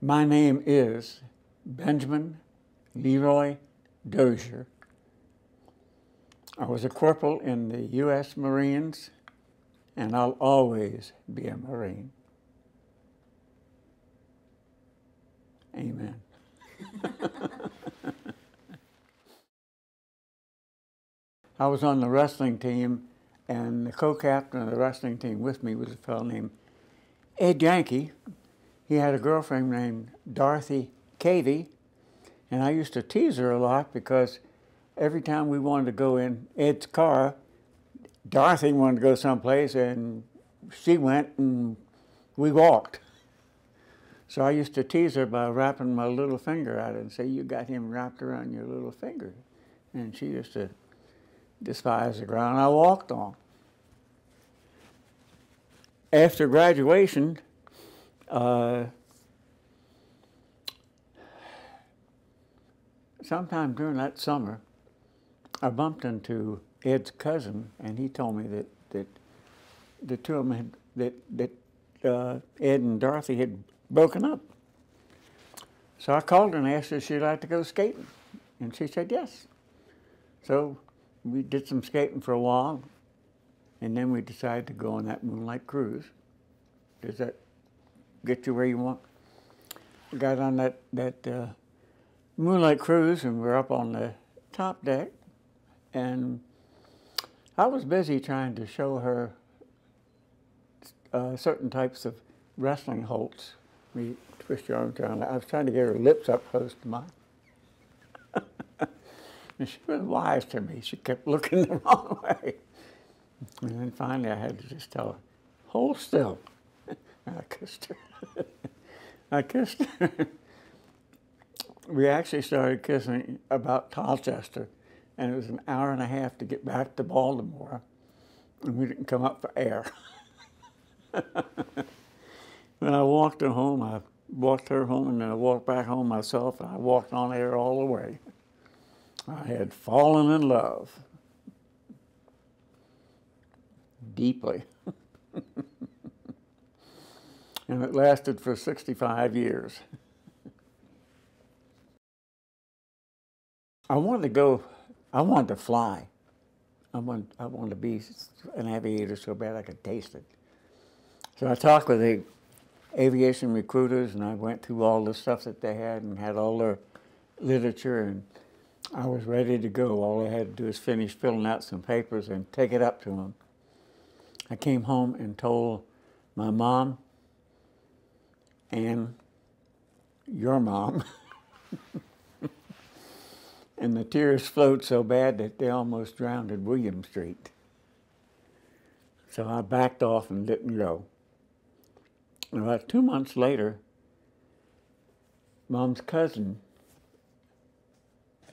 My name is Benjamin Leroy Dozier. I was a corporal in the U.S. Marines, and I'll always be a Marine. Amen. I was on the wrestling team, and the co-captain of the wrestling team with me was a fellow named Ed Yankee. He had a girlfriend named Dorothy Cavey, and I used to tease her a lot because every time we wanted to go in Ed's car, Dorothy wanted to go someplace, and she went and we walked. So I used to tease her by wrapping my little finger out and say, "You got him wrapped around your little finger." And she used to despise the ground I walked on. After graduation, sometime during that summer, I bumped into Ed's cousin, and he told me that the two of them Ed and Dorothy had broken up. So I called her and asked her if she'd like to go skating, and she said yes. So we did some skating for a while, and then we decided to go on that moonlight cruise. Does that get you where you want? We got on that moonlight cruise, and we're up on the top deck, and I was busy trying to show her certain types of wrestling holds. You twist your arms around. I was trying to get her lips up close to mine. And she was wise to me. She kept looking the wrong way. And then finally I had to just tell her, "Hold still." And I kissed her. I kissed her. We actually started kissing about Colchester, and it was an hour and a half to get back to Baltimore, and we didn't come up for air. When I walked her home, I walked her home, and then I walked back home myself, and I walked on air all the way. I had fallen in love deeply. And it lasted for 65 years. I wanted to fly. I wanted to be an aviator so bad I could taste it. So I talked with the aviation recruiters, and I went through all the stuff that they had and had all their literature, and I was ready to go. All I had to do was finish filling out some papers and take it up to them. I came home and told my mom and your mom, and the tears flowed so bad that they almost drowned at William Street. So I backed off and didn't go. And about 2 months later, Mom's cousin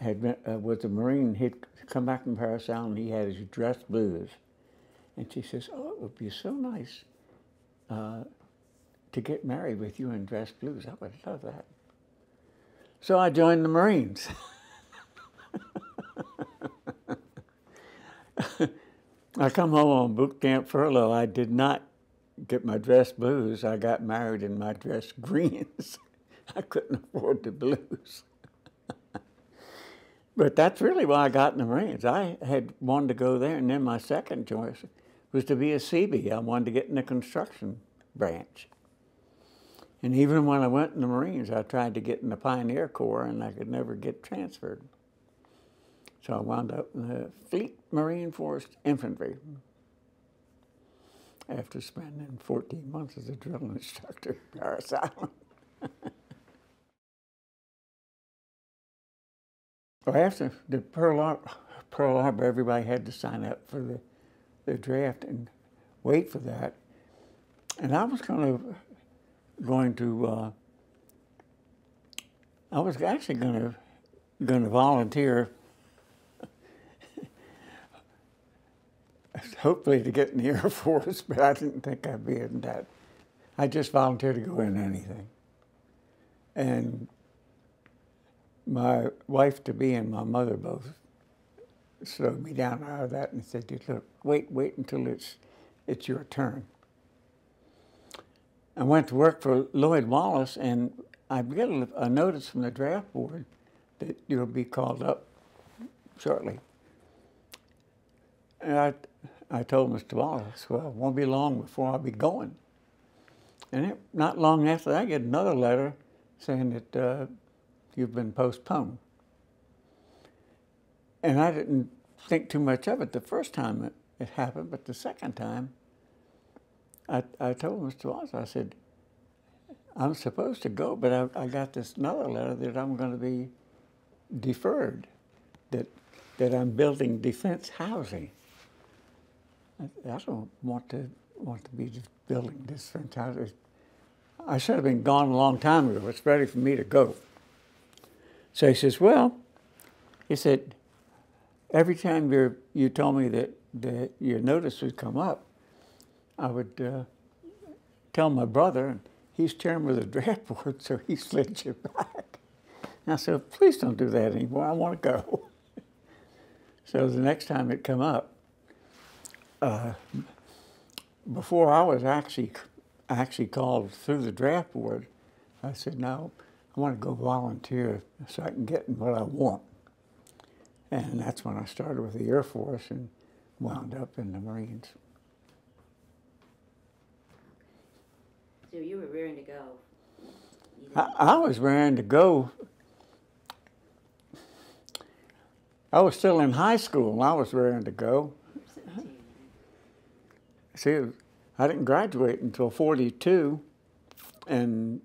was a Marine. He'd come back from Paris Island, and he had his dress blues. And she says, "Oh, it would be so nice to get married with you in dress blues. I would love that." So I joined the Marines. I come home on boot camp furlough. I did not get my dress blues. I got married in my dress greens. I couldn't afford the blues. But that's really why I got in the Marines. I had wanted to go there, and then my second choice was to be a CB. I wanted to get in the construction branch. And even when I went in the Marines, I tried to get in the Pioneer Corps, and I could never get transferred. So I wound up in the Fleet Marine Force Infantry after spending 14 months as a drill instructor at Paris Island. Well, after the Pearl Harbor, everybody had to sign up for the draft and wait for that. And I was I was actually going to volunteer, hopefully to get in the Air Force, but I didn't think I'd be in that. I just volunteered to go in anything. And my wife-to-be and my mother both slowed me down out of that and said, "Look, wait until it's your turn." I went to work for Lloyd Wallace, and I get a notice from the draft board that you'll be called up shortly. And I told Mr. Wallace, well, it won't be long before I'll be going. And not long after that, I get another letter saying that you've been postponed. And I didn't think too much of it the first time it happened, but the second time, I told Mr. Wallace, I said, I'm supposed to go, but I got this another letter that I'm going to be deferred, that I'm building defense housing. I don't want to be building defense housing. I should have been gone a long time ago. It's ready for me to go. So he says, well, he said, every time you told me that your notice would come up, I would tell my brother, and he's chairman of the draft board, so he slid you back. And I said, please don't do that anymore. I want to go. So the next time it come up, before I was actually called through the draft board, I said, no, I want to go volunteer so I can get what I want. And that's when I started with the Air Force and wound up in the Marines. So you were raring to go. I was raring to go. I was still in high school and I was raring to go. See, I didn't graduate until 42, and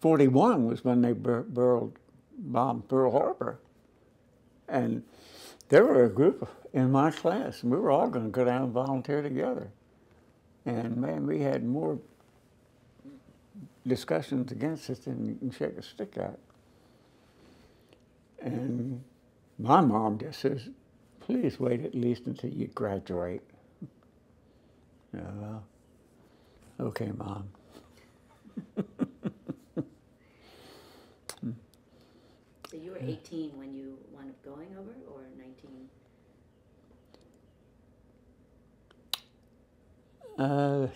41 was when they bombed Pearl Harbor. And there were a group in my class, and we were all going to go down and volunteer together. And man, we had more discussions against it than you can shake a stick at. And my mom just says, please wait at least until you graduate. Well, okay, Mom. So you were 18 when you wound up going over, or 19?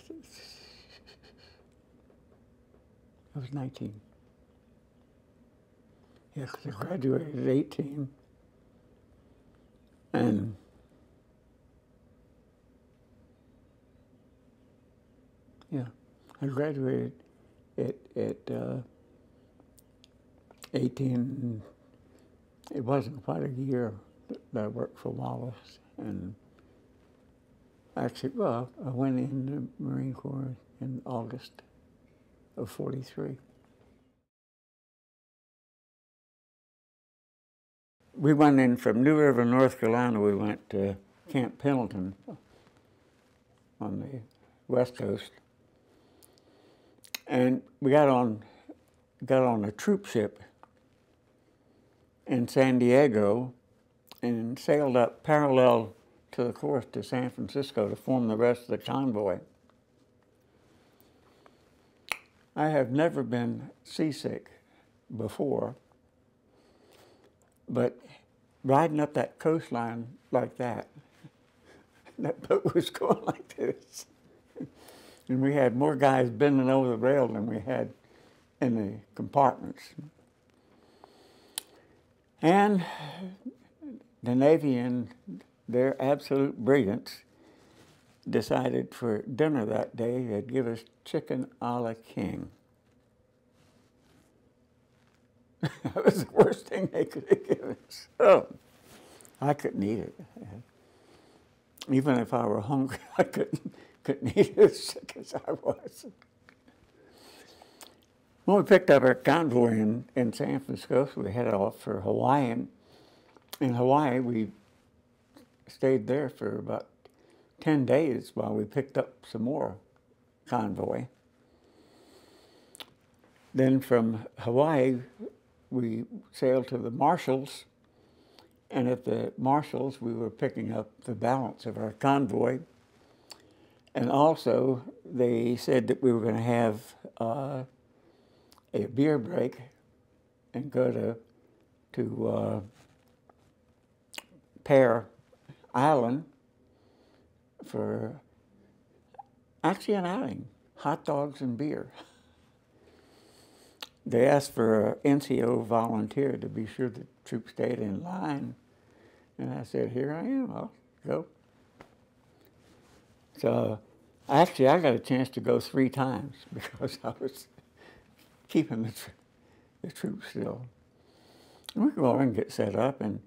I was 19. Yeah, 'cause I graduated at 18. And yeah, I graduated at 18. It wasn't quite a year that I worked for Wallace. And actually, well, I went in the Marine Corps in August of 43. We went in from New River, North Carolina. We went to Camp Pendleton on the West Coast. And we got on a troop ship in San Diego and sailed up parallel to the course to San Francisco to form the rest of the convoy. I have never been seasick before, but riding up that coastline like that boat was going like this. And we had more guys bending over the rail than we had in the compartments. And the Navy, in their absolute brilliance, decided for dinner that day they'd give us chicken a la king. That was the worst thing they could have given us. Oh, I couldn't eat it. Even if I were hungry, I couldn't eat it as sick as I was. When we picked up our convoy in San Francisco, we headed off for Hawaii. And in Hawaii, we stayed there for about 10 days while we picked up some more convoy. Then from Hawaii, we sailed to the Marshalls, and at the Marshalls, we were picking up the balance of our convoy. And also, they said that we were going to have a beer break and go to Pear Island for actually an outing, hot dogs and beer. they asked for an NCO volunteer to be sure the troops stayed in line. And I said, here I am, I'll go. So actually I got a chance to go 3 times because I was keeping the troops still. And we go over and get set up, and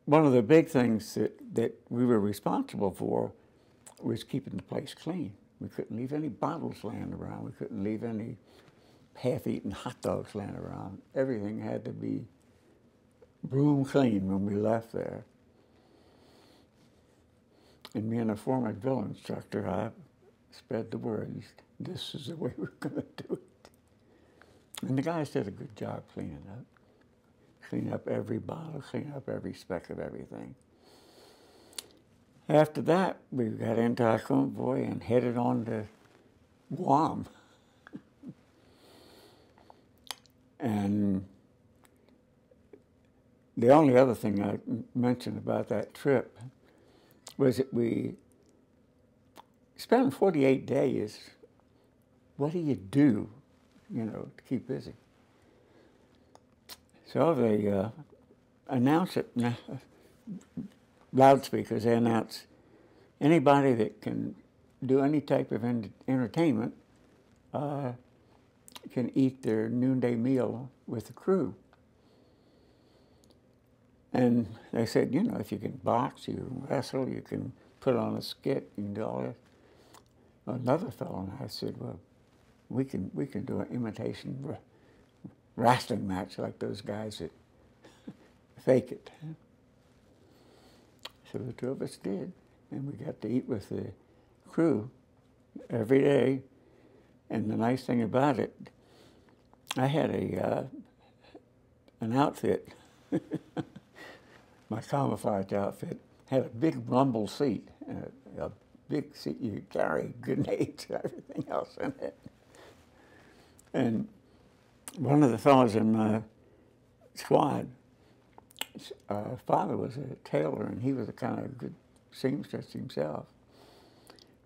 one of the big things that we were responsible for was keeping the place clean. We couldn't leave any bottles laying around. We couldn't leave any half-eaten hot dogs laying around. Everything had to be broom clean when we left there. And me and a former drill instructor, I spread the word. This is the way we're going to do it. And the guys did a good job cleaning up. Clean up every bottle, clean up every speck of everything. After that, we got into our convoy and headed on to Guam. And the only other thing I mentioned about that trip was that we spent 48 days. What do you do, to keep busy? So they announce it, loudspeakers, they announce anybody that can do any type of entertainment can eat their noonday meal with the crew. And they said, if you can box, you can wrestle, you can put on a skit, you can do all that. Another fellow and I said, well, we can do an imitation wrestling match like those guys that fake it. So the 2 of us did, and we got to eat with the crew every day. And the nice thing about it, I had an outfit. My camouflage outfit had a big rumble seat, a big seat you could carry grenades and everything else in it. And one of the fellows in my squad, father was a tailor, and he was a kind of good seamstress himself.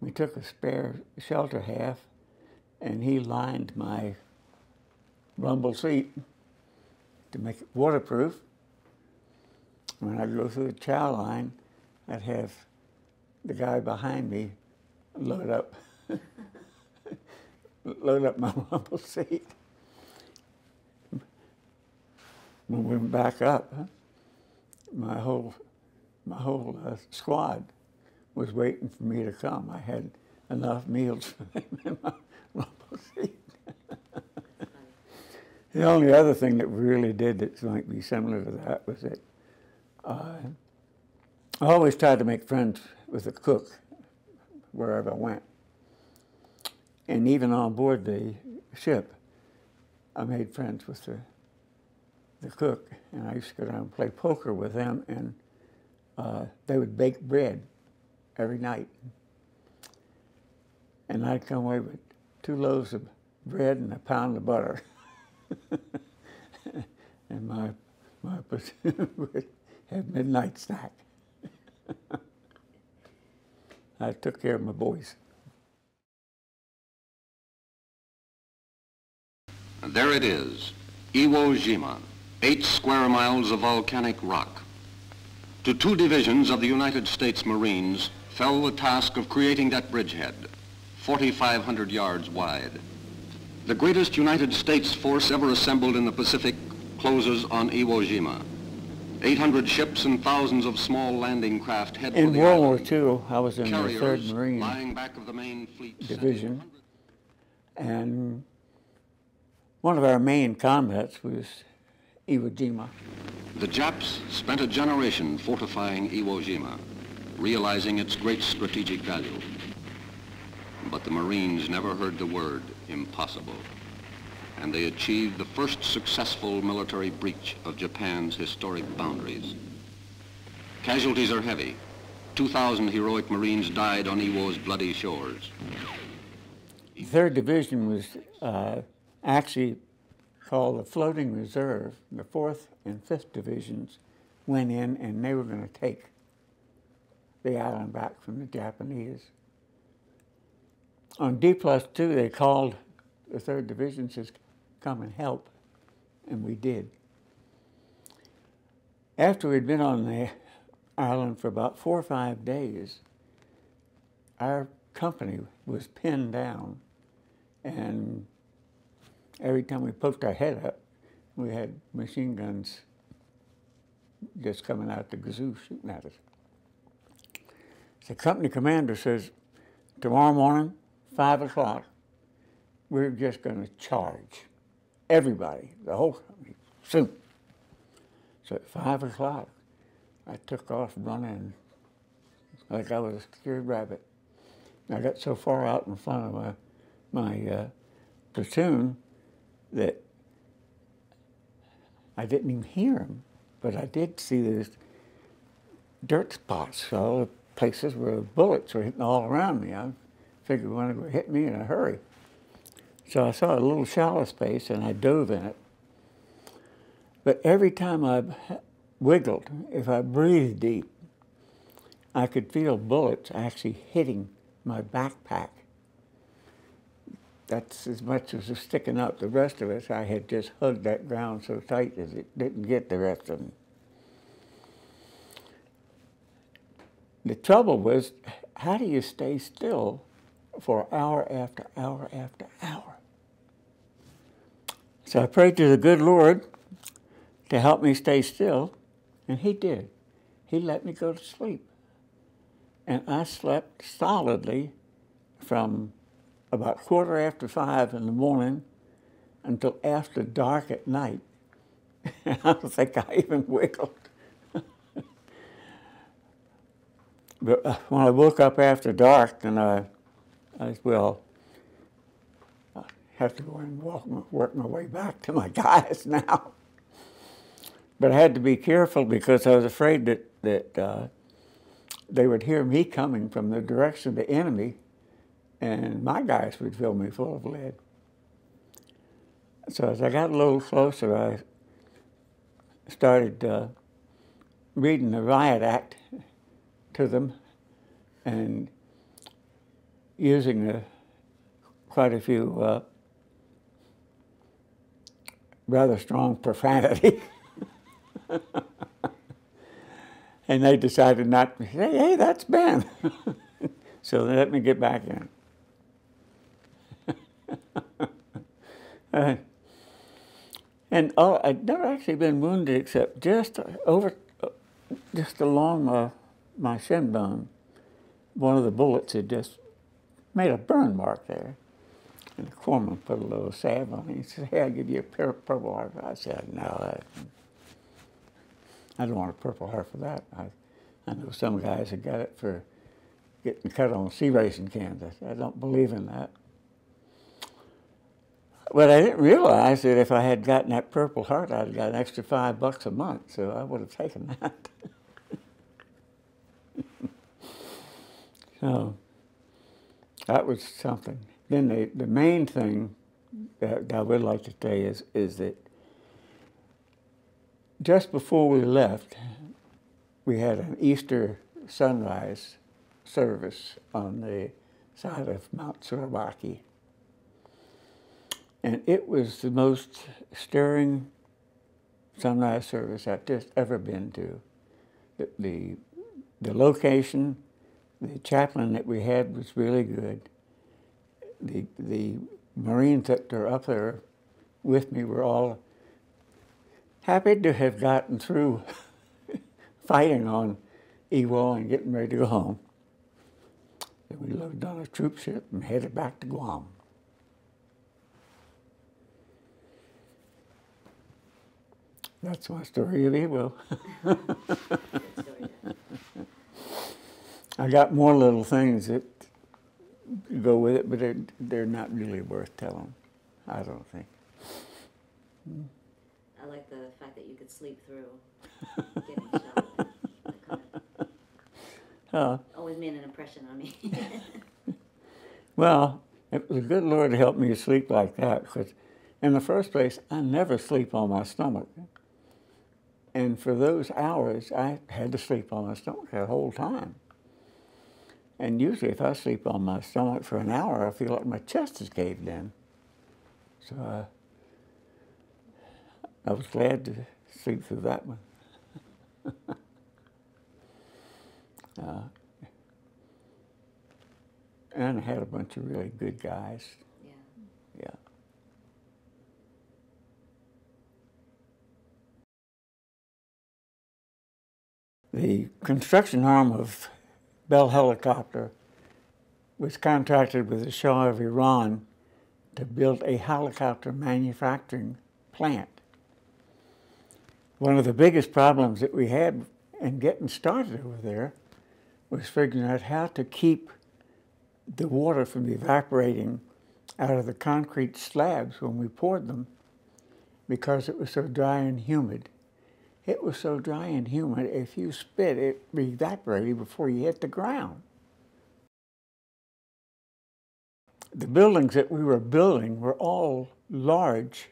We took a spare shelter half, and he lined my rumble seat to make it waterproof. When I'd go through the chow line, I'd have the guy behind me load up my rumble seat. When we went back up, my whole squad was waiting for me to come. I had enough meals for them in my rumble seat. The only other thing that we really did that might be similar to that was that I always tried to make friends with the cook wherever I went. And even on board the ship, I made friends with the cook, and I used to go down and play poker with them, and they would bake bread every night. And I'd come away with 2 loaves of bread and a pound of butter. And my platoon would have midnight snack. I took care of my boys. There it is, Iwo Jima, 8 square miles of volcanic rock. To 2 divisions of the United States Marines fell the task of creating that bridgehead, 4,500 yards wide. The greatest United States force ever assembled in the Pacific closes on Iwo Jima. 800 ships and thousands of small landing craft head in for the World War island. II, I was in the Carriers 3rd Marine lying back of the main fleet Division, and one of our main combats was Iwo Jima. The Japs spent a generation fortifying Iwo Jima, realizing its great strategic value. But the Marines never heard the word impossible, and they achieved the first successful military breach of Japan's historic boundaries. Casualties are heavy. 2,000 heroic Marines died on Iwo's bloody shores. The 3rd Division was actually called the Floating Reserve. The 4th and 5th Divisions went in, and they were going to take the island back from the Japanese. On D+2, they called the 3rd Division says, come and help. And we did. After we'd been on the island for about 4 or 5 days, our company was pinned down, and every time we poked our head up, we had machine guns just coming out the gazoo shooting at us. The company commander says, tomorrow morning, 5 o'clock, we're just going to charge. Everybody, the whole company, soon. So at 5 o'clock, I took off running like I was a scared rabbit. I got so far out in front of my platoon that I didn't even hear him, but I did see these dirt spots, all the places where the bullets were hitting all around me. I figured one would hit me in a hurry. So I saw a little shallow space and I dove in it. But every time I wiggled, if I breathed deep, I could feel bullets actually hitting my backpack. That's as much as was sticking up. The rest of it, I had just hugged that ground so tight that it didn't get the rest of them. The trouble was, how do you stay still for hour after hour after hour? So I prayed to the good Lord to help me stay still, and he did. He let me go to sleep. And I slept solidly from about 5:15 in the morning until after dark at night. I don't think I even wiggled. But when I woke up after dark, then I well, I have to go and work my way back to my guys now. But I had to be careful because I was afraid that they would hear me coming from the direction of the enemy, and my guys would fill me full of lead. So as I got a little closer, I started reading the riot act to them and using quite a few rather strong profanity. And they decided not to say, hey, that's Ben. So they let me get back in. And I'd never actually been wounded except just along my shin bone. One of the bullets had just made a burn mark there. And the corpsman put a little salve on it. He said, hey, I'll give you a Purple Heart. I said, no, I don't want a Purple Heart for that. I know some guys that got it for getting cut on sea racing cans. I don't believe in that. But I didn't realize that if I had gotten that Purple Heart, I'd got an extra $5 a month, so I would have taken that. So that was something. Then the main thing that I would like to say is that just before we left, we had an Easter sunrise service on the side of Mount Surabaki. And it was the most stirring sunrise service I've just ever been to. The location, the chaplain that we had was really good. The Marines that are up there with me were all happy to have gotten through fighting on Iwo and getting ready to go home. Then we loaded on a troop ship and headed back to Guam. That's my story of Iwo. I got more little things that go with it, but they're not really worth telling, I don't think. I like the fact that you could sleep through getting shot. That kind of always made an impression on me. Well, it was a good Lord to help me to sleep like that, because in the first place, I never sleep on my stomach. And for those hours, I had to sleep on my stomach the whole time. And usually if I sleep on my stomach for an hour, I feel like my chest is caved in. So I was glad to sleep through that one. And I had a bunch of really good guys. Yeah. Yeah. The construction arm of Bell Helicopter was contracted with the Shah of Iran to build a helicopter manufacturing plant. One of the biggest problems that we had in getting started over there was figuring out how to keep the water from evaporating out of the concrete slabs when we poured them, because it was so dry and humid. It was so dry and humid, if you spit, it evaporated before you hit the ground. The buildings that we were building were all large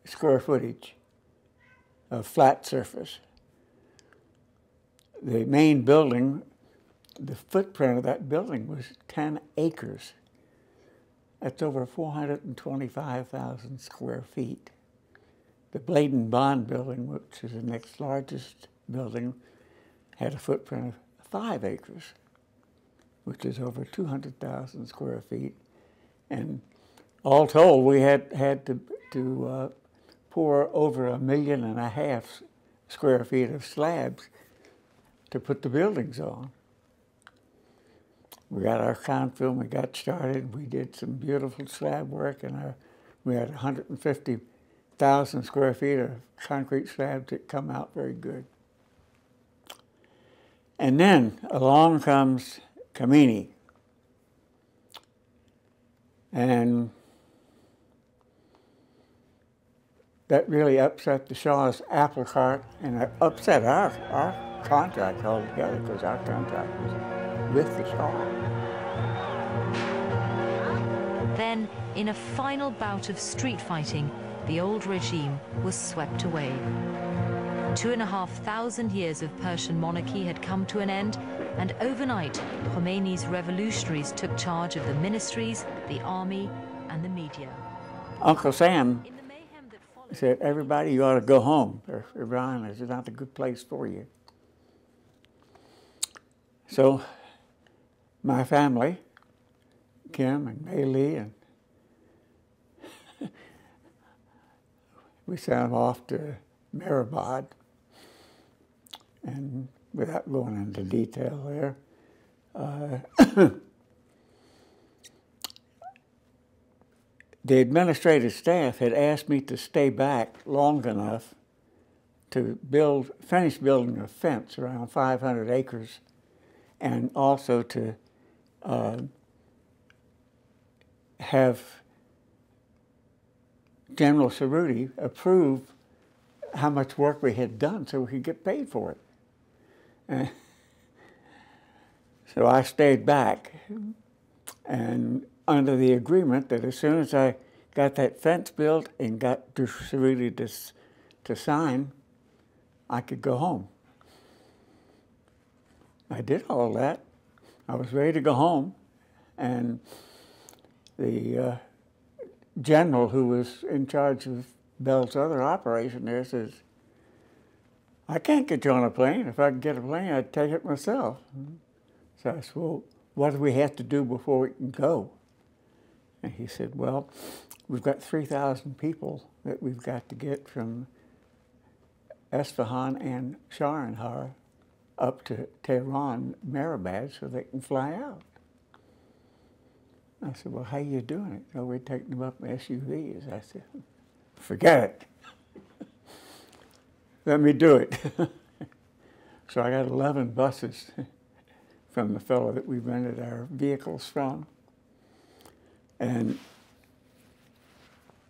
square footage of flat surface. The main building, the footprint of that building was 10 acres. That's over 425,000 square feet. The Bladen Bond building, which is the next largest building, had a footprint of 5 acres, which is over 200,000 square feet. And all told, we had to pour over 1.5 million square feet of slabs to put the buildings on. We got our confirm, we got started, we did some beautiful slab work, and we had 150,000 square feet of concrete slabs that come out very good. And then along comes Khomeini. And that really upset the Shah's apple cart, and it upset our contract altogether, because our contract was with the Shah. Then, in a final bout of street fighting, the old regime was swept away. 2,500 years of Persian monarchy had come to an end, and overnight, Khomeini's revolutionaries took charge of the ministries, the army, and the media. Uncle Sam said, everybody, you ought to go home. Iran is not a good place for you. So my family, Kim and Maylee, and we sent them off to Mehrabad. And without going into detail there, the administrative staff had asked me to stay back long enough to finish building a fence around 500 acres, and also to have General Cerruti approve how much work we had done so we could get paid for it. So I stayed back, and under the agreement that as soon as I got that fence built and got Cerruti to sign, I could go home. I did all that. I was ready to go home, and the general who was in charge of Bell's other operation there says, I can't get you on a plane. If I could get a plane, I'd take it myself. So I said, well, what do we have to do before we can go? And he said, well, we've got 3,000 people that we've got to get from Esfahan and Sharanhar up to Tehran, Mehrabad, so they can fly out. I said, well, how are you doing it? Oh, we're taking them up in SUVs. I said, forget it. Let me do it. So I got 11 buses from the fellow that we rented our vehicles from. And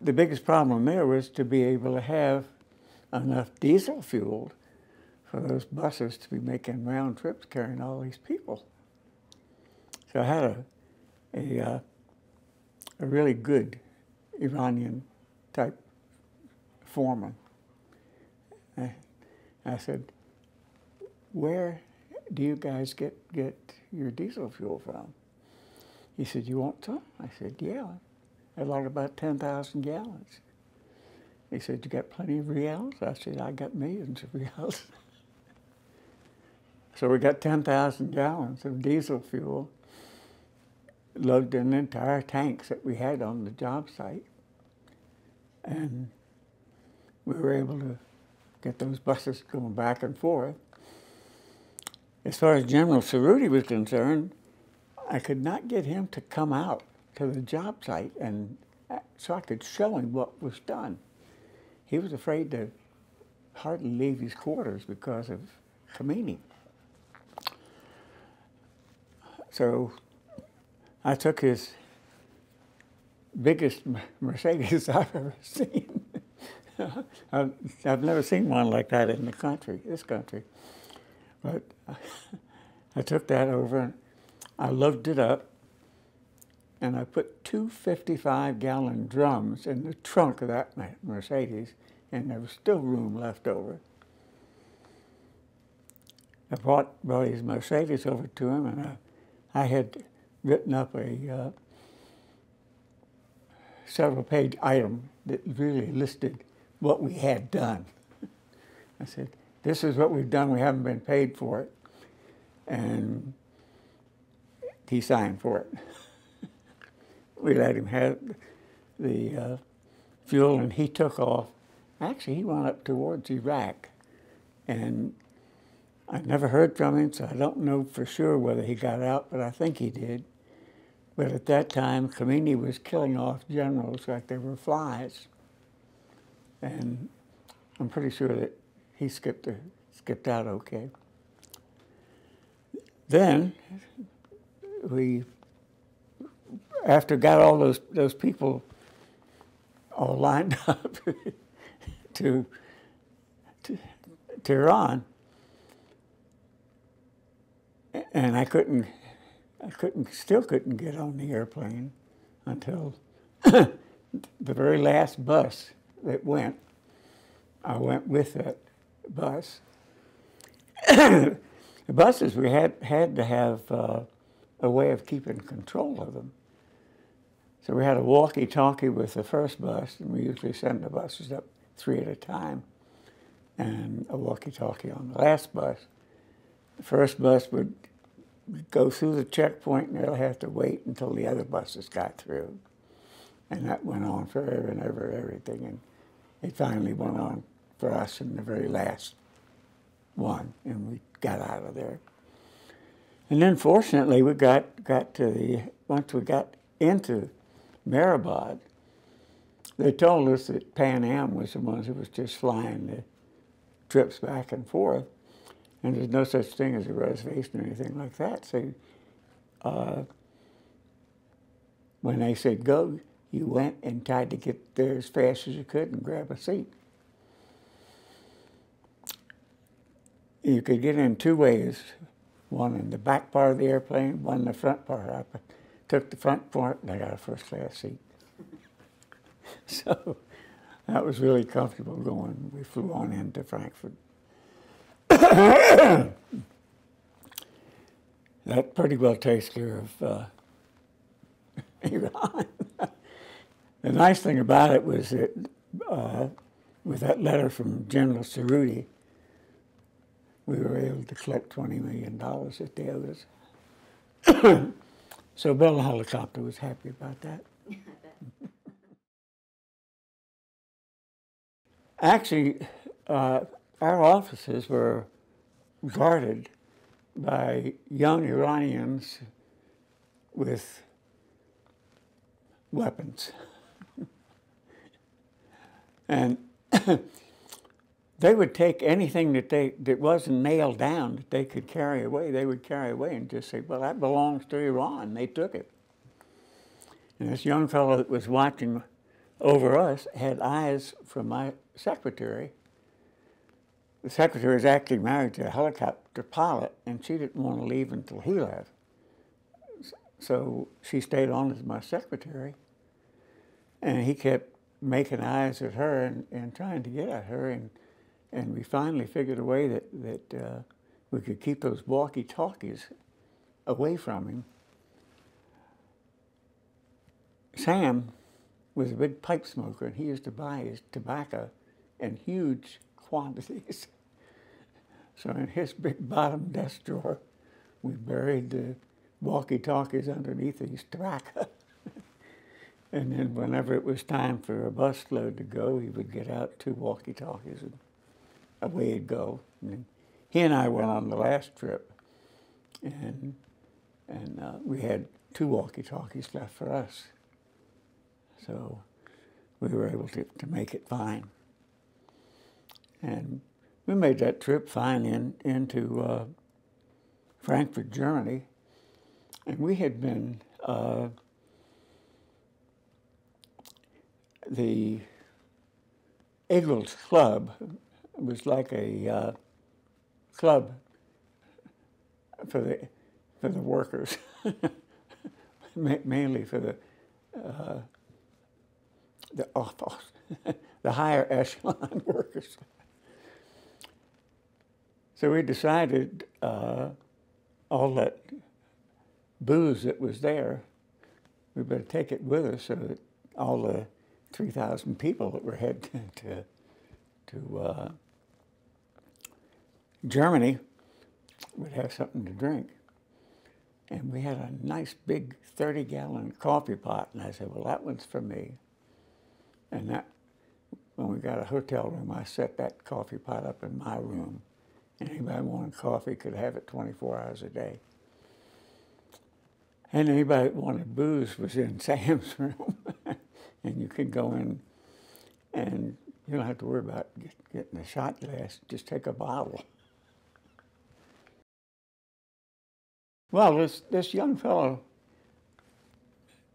the biggest problem there was to be able to have enough diesel fuel for those buses to be making round trips carrying all these people. So I had a really good Iranian type foreman. I said, where do you guys get your diesel fuel from? He said, you want some? I said, yeah. had like about 10,000 gallons. He said, "You got plenty of reals?" I said, "I got millions of reals." So we got 10,000 gallons of diesel fuel, loaded in entire tanks that we had on the job site. And we were able to get those buses going back and forth. As far as General Cerruti was concerned, I could not get him to come out to the job site and so I could show him what was done. He was afraid to hardly leave his quarters because of Khomeini. So I took his biggest Mercedes I've ever seen. I've never seen one like that in the country, this country. But I took that over and I loaded it up and I put two 55-gallon drums in the trunk of that Mercedes, and there was still room left over. I brought his Mercedes over to him, and I had written up a several-page item that really listed what we had done. I said, "This is what we've done. We haven't been paid for it." And he signed for it. We let him have the fuel, and he took off. Actually, he went up towards Iraq, and I never heard from him, so I don't know for sure whether he got out, but I think he did. But at that time, Khomeini was killing off generals like they were flies, and I'm pretty sure that he skipped out okay. Then we, after got all those people all lined up to Tehran, and I still couldn't get on the airplane until the very last bus that went. I went with that bus. The buses, we had to have a way of keeping control of them. So we had a walkie-talkie with the first bus, and we usually send the buses up 3 at a time, and a walkie-talkie on the last bus. The first bus would go through the checkpoint, and they'll have to wait until the other buses got through. And that went on forever and ever, everything. And it finally went on for us in the very last one, and we got out of there. And then fortunately, we got to once we got into Mehrabad, they told us that Pan Am was the ones who was just flying the trips back and forth, and there's no such thing as a reservation or anything like that. So when they said go, you went and tried to get there as fast as you could and grab a seat. You could get in 2 ways, one in the back part of the airplane, one in the front part. I took the front part, and I got a first-class seat. So that was really comfortable going. We flew on into Frankfurt. That pretty well takes care of Iran. The nice thing about it was that with that letter from General Cerruti, we were able to collect $20 million that they owed us. So Bell Helicopter was happy about that. Actually, our offices were guarded by young Iranians with weapons. And they would take anything that wasn't nailed down that they could carry away, they would carry away and just say, well, that belongs to Iran. They took it. And this young fellow that was watching over us had eyes from my secretary. The secretary was actually married to a helicopter pilot, and she didn't want to leave until he left. So she stayed on as my secretary, and he kept making eyes at her and trying to get at her, and we finally figured a way that we could keep those walkie-talkies away from him. Sam was a big pipe smoker, and he used to buy his tobacco in huge quantities. So in his big bottom desk drawer, we buried the walkie-talkies underneath his tobacco. And then whenever it was time for a bus load to go, he would get out 2 walkie-talkies and away he'd go. And then he and I went on the last trip, and we had 2 walkie-talkies left for us. So we were able to make it fine. And we made that trip fine into Frankfurt, Germany. And we had been, the Eagles Club was like a club for the workers, mainly for the office, the higher echelon workers. So we decided all that booze that was there, we better take it with us so that all the 3,000 people that were heading to Germany would have something to drink. And we had a nice big 30-gallon coffee pot, and I said, well, that one's for me. And that, when we got a hotel room, I set that coffee pot up in my room. And anybody wanted coffee could have it 24 hours a day. And anybody that wanted booze was in Sam's room. And you could go in, and you don't have to worry about getting a shot glass. Just take a bottle. Well, this young fellow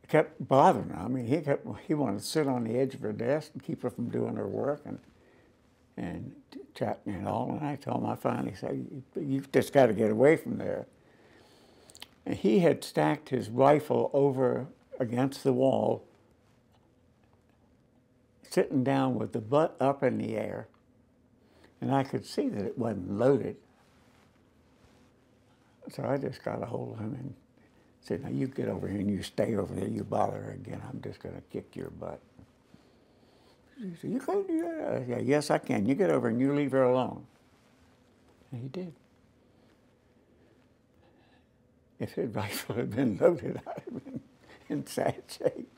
kept bothering her. I mean, he wanted to sit on the edge of her desk and keep her from doing her work and chatting and all. And I told him, I finally said, you've just got to get away from there. And he had stacked his rifle over against the wall, sitting down with the butt up in the air. And I could see that it wasn't loaded. So I just got a hold of him and said, now you get over here and you stay over there. You bother her again, I'm just going to kick your butt. He said, you can't do that. I said, yes, I can. You get over and you leave her alone. And he did. If his rifle had been loaded, I'd have been in sad shape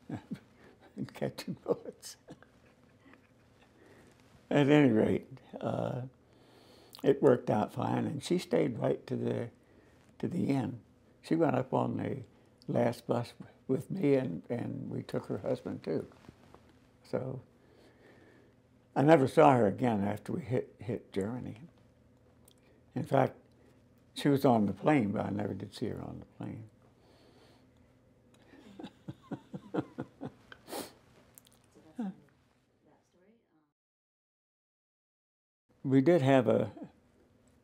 and catching bullets. At any rate, it worked out fine, and she stayed right to the end. She went up on the last bus with me, and we took her husband too. So I never saw her again after we hit Germany. In fact, she was on the plane, but I never did see her on the plane. We did have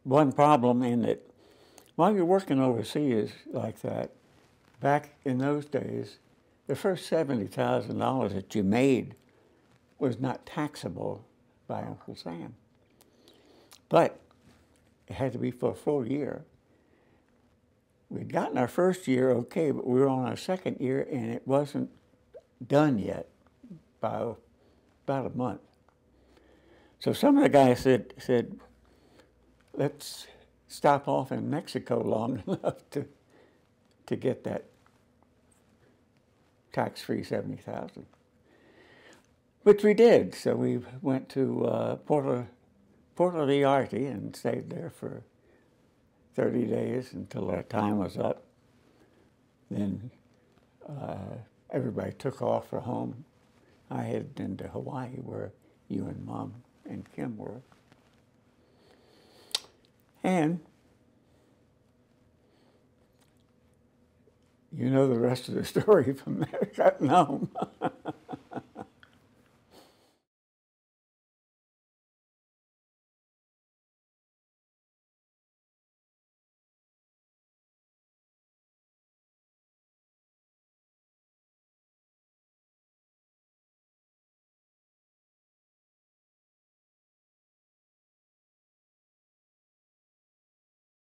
one problem in that while you're working overseas like that, back in those days, the first $70,000 that you made was not taxable by Uncle Sam. But it had to be for a full year. We'd gotten our first year okay, but we were on our second year and it wasn't done yet by about a month. So some of the guys said, let's stop off in Mexico long enough to get that tax-free $70,000, which we did. So we went to Puerto Vallarta and stayed there for 30 days until our time was up. Then everybody took off for home. I headed into Hawaii, where you and Mom and Kim were. And you know the rest of the story from there, cutting home.